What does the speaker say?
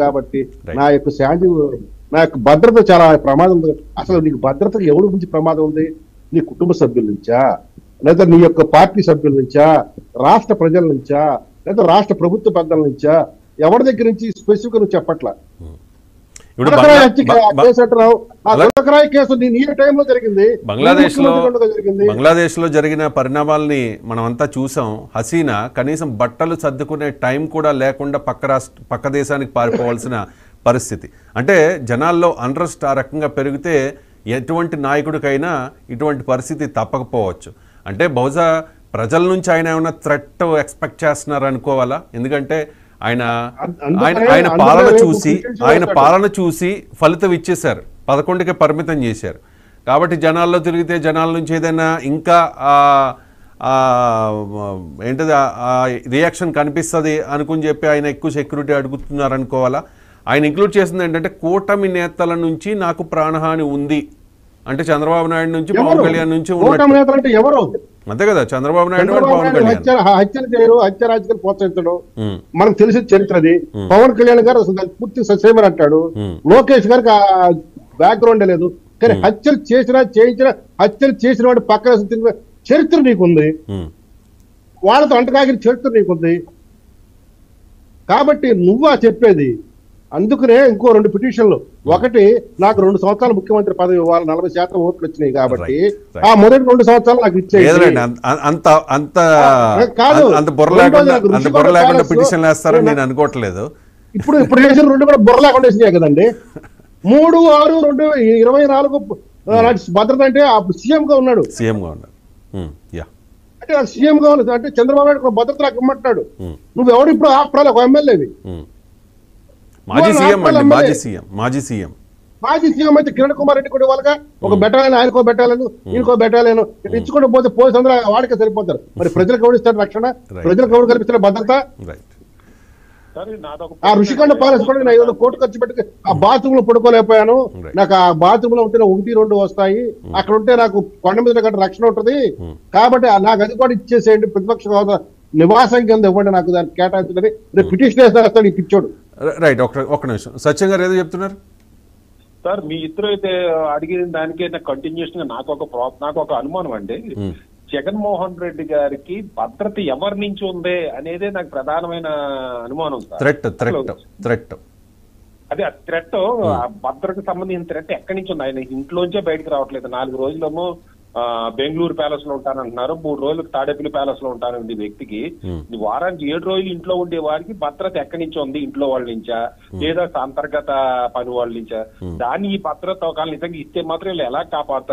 కాబట్టి నా యొక్క శాంతి నా యొక్క భద్రత చాలా ప్రమాదం ఉంది. అసలు నీకు భద్రత ఎవరి గురించి ప్రమాదం ఉంది? నీ కుటుంబ సభ్యుల నుంచా, లేదా నీ యొక్క పార్టీ సభ్యుల నుంచా, రాష్ట్ర ప్రజల నుంచా, లేదా రాష్ట్ర ప్రభుత్వ పెద్దల నుంచా? ఎవరి దగ్గర నుంచి స్పెసిఫిక్ నువ్వు చెప్పట్లా. బంగ్లాదేశ్ లో జరిగిన పరిణామాల్ని మనం అంతా చూసాం. హసీనా కనీసం బట్టలు సర్దుకునే టైం కూడా లేకుండా పక్క దేశానికి పారిపోవాల్సిన పరిస్థితి. అంటే జనాల్లో అన్రెస్ట్ ఆ రకంగా పెరిగితే ఎటువంటి నాయకుడికైనా ఇటువంటి పరిస్థితి తప్పకపోవచ్చు. అంటే బహుశా ప్రజల నుంచి ఆయన ఏమైనా థ్రెట్ ఎక్స్పెక్ట్ చేస్తున్నారు అనుకోవాలా? ఎందుకంటే ఆయన పాలన చూసి ఫలితం ఇచ్చేశారు, 11కే పరిమితం చేశారు. కాబట్టి జనాల్లో తిరిగితే జనాల నుంచి ఏదైనా ఇంకా ఏంటది రియాక్షన్ కనిపిస్తుంది అనుకుని చెప్పి ఆయన ఎక్కువ సెక్యూరిటీ అడుగుతున్నారు అనుకోవాలా? ఆయన ఇంక్లూడ్ చేసింది ఏంటంటే కూటమి నేతల నుంచి నాకు ప్రాణహాని ఉంది అంటే చంద్రబాబు నాయుడు నుంచి, పవన్ కళ్యాణ్ నుంచి అంతే కదా. చంద్రబాబు నాయుడు పవన్ కళ్యాణ్ హత్యలు చేయరు, హత్య రాజకీయాలు ప్రోత్సహించడం మనకు తెలిసిన చరిత్రది. పవన్ కళ్యాణ్ గారు అసలు పూర్తి ససేమని అంటాడు. లోకేష్ గారికి బ్యాక్గ్రౌండ్ లేదు. కానీ హత్యలు హత్యలు చేసిన వాడు పక్కన చరిత్ర నీకుంది, వాళ్ళతో అంటకాగిన చరిత్ర నీకుంది. కాబట్టి నువ్వా చెప్పేది? అందుకనే ఇంకో 2 పిటిషన్లు. ఒకటి, నాకు 2 సంవత్సరాలు ముఖ్యమంత్రి పదవి ఇవ్వాలి, 40% ఓట్లు వచ్చినాయి కాబట్టి ఆ మొదటి 2 సంవత్సరాలు నాకు ఇచ్చేది. పిటిషన్ వేస్తారని నేను అనుకోవట్లేదు. ఇప్పుడు చేసిన 2 కూడా బుర్ర లేకుండా వేసినాయి కదండి. 3, 6, 2, 24 భద్రత అంటే అప్పుడు సీఎం గా ఉన్నాడు. అంటే సీఎం గా ఉన్నది అంటే చంద్రబాబు నాయుడు భద్రత నాకు ఇమ్మంటున్నాడు. నువ్వెవడు ఇప్పుడు ఆఫ్టర్ ఒక ఎమ్మెల్యేవి, మాజీ సీఎం అయితే కిరణ్ కుమార్ రెడ్డి కూడా వాళ్ళగా ఒక బెటాలియన్, ఆయనకో బెటాలియన్, ఈయనకో బెటాలియన్ ఇచ్చుకుంటూ పోతే పోలీసు అందరూ వాడికే సరిపోతారు. మరి ప్రజలకు ఎవరిస్తారు రక్షణ? ప్రజలకు ఎవరు కల్పిస్తారు భద్రత? ఆ ఋషికొండ ప్యాలెస్ కూడా నేను 500 కోట్లు ఖర్చు పెట్టి ఆ బాత్రూమ్ లో పడుకోలేకపోయాను. నాకు ఆ బాత్రూమ్ లో ఉంటే 1, 2 వస్తాయి, అక్కడ ఉంటే నాకు కొండ మీద గట్ట రక్షణ ఉంటుంది. కాబట్టి నాకు అది కూడా ఇచ్చేసేయండి, ప్రతిపక్ష హోదా నివాసం కింద ఇవ్వండి, నాకు దాన్ని కేటాయించండి. రేపు పిటిషన్ వేస్తాడు ఈ పిచ్చోడు. రైట్, ఒక్క నిమిషం. సత్యం గారు ఏదో చెప్తున్నారు సార్. మీ ఇద్దరు అయితే అడిగిన దానికే కంటిన్యూషన్ గా నాకు ఒక అనుమానం అండి. జగన్మోహన్ రెడ్డి గారికి భద్రత ఎవరి నుంచి ఉంది అనేదే నాకు ప్రధానమైన అనుమానం సార్. అదే థ్రెట్, భద్రతకు సంబంధించిన థ్రెట్ ఎక్కడి నుంచి ఉంది? ఆయన ఇంట్లోంచే బయటకు రావట్లేదు. 4 రోజులేమో బెంగళూరు ప్యాలెస్ లో ఉంటానంటున్నారు, 3 రోజులు తాడేపల్లి ప్యాలెస్ లో ఉంటానండి. వ్యక్తికి వారానికి 7 రోజులు ఇంట్లో ఉండే వారికి భద్రత ఎక్కడి నుంచి ఉంది? ఇంట్లో వాళ్ళ నుంచా లేదా అంతర్గత పని వాళ్ళ నుంచా? దాన్ని ఈ భద్రత ఒకవేళ నిజంగా ఇస్తే మాత్రం ఎలా కాపాడతారు?